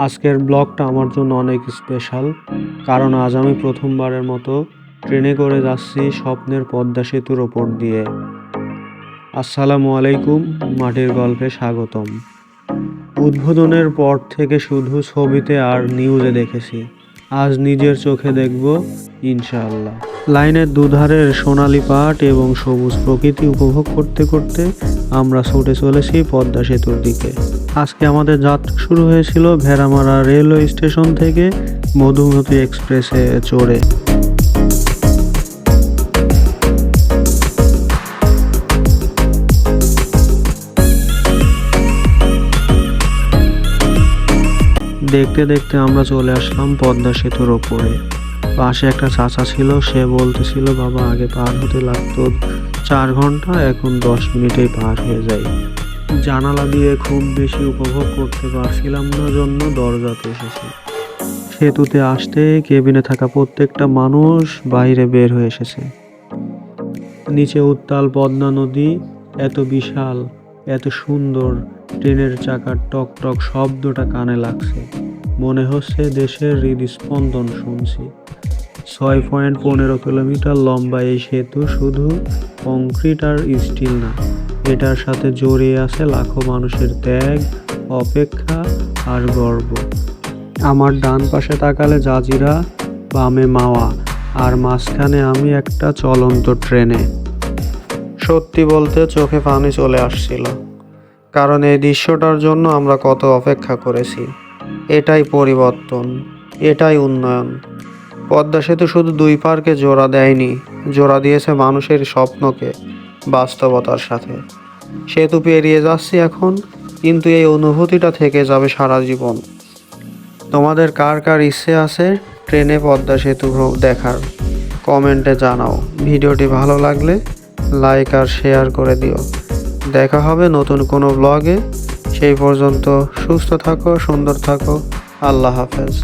আজকের ব্লগটা আমার জন্য অনেক স্পেশাল, কারণ আজ আমি প্রথমবারের মতো ট্রেনে করে যাচ্ছি স্বপ্নের পদ্মা সেতুর ওপর দিয়ে। আসসালামু আলাইকুম, মাটির গল্পে স্বাগতম। উদ্বোধনের পর থেকে শুধু ছবিতে আর নিউজে দেখেছি, আজ নিজের চোখে দেখব ইনশাআল্লাহ। লাইনের দুধারের সোনালি পাট এবং সবুজ প্রকৃতি উপভোগ করতে করতে আমরা ছুটে চলেছি পদ্মা সেতুর দিকে। আজকে আমাদের যাত্রা শুরু হয়েছিল ভেড়ামারা রেলওয়ে স্টেশন থেকে মধুমতি এক্সপ্রেসে চড়ে। দেখতে দেখতে আমরা চলে আসলাম পদ্মা সেতুর ওপরে। পাশে একটা চাচা ছিল, সে বলতেছিল বাবা আগে পার হতে লাগতো 4 ঘন্টা, এখন 10 মিনিটেই পার হয়ে যায়। জানালা দিয়ে খুব বেশি উপভোগ করতে পারছিলাম না জন্য দরজাতে এসেছি। সেতুতে আসতে কেবিনে থাকা প্রত্যেকটা মানুষ বাইরে বের হয়ে এসেছে। নিচে উত্তাল পদ্মা নদী, এত বিশাল, এত সুন্দর। ট্রেনের চাকার টক টক শব্দটা কানে লাগছে, মনে হচ্ছে দেশের হৃদস্পন্দন শুনছি। 6.15 কিলোমিটার লম্বা এই সেতু শুধু কংক্রিট আর স্টিল না, এটার সাথে জড়িয়ে আছে লাখো মানুষের ত্যাগ, অপেক্ষা আর গর্ব। আমার ডান পাশে তাকালে জাজিরা, বামে মাওয়া, আর মাঝখানে আমি একটা চলন্ত ট্রেনে। সত্যি বলতে চোখে পানি চলে আসছিল, কারণ এই দৃশ্যটার জন্য আমরা কত অপেক্ষা করেছি। এটাই পরিবর্তন, এটাই উন্নয়ন। পদ্মা সেতু শুধু 2 পারকে জোড়া দেয়নি, জোড়া দিয়েছে মানুষের স্বপ্নকে বাস্তবতার সাথে। সেতু পেরিয়ে যাচ্ছি এখন, কিন্তু এই অনুভূতিটা থেকে যাবে সারা জীবন। তোমাদের কার কার ইচ্ছে আছে ট্রেনে পদ্মা সেতু দেখার? কমেন্টে জানাও। ভিডিওটি ভালো লাগলে লাইক আর শেয়ার করে দিও। দেখা হবে নতুন কোনো ব্লগে। সেই পর্যন্ত সুস্থ থাকো, সুন্দর থাকো। আল্লাহ হাফেজ।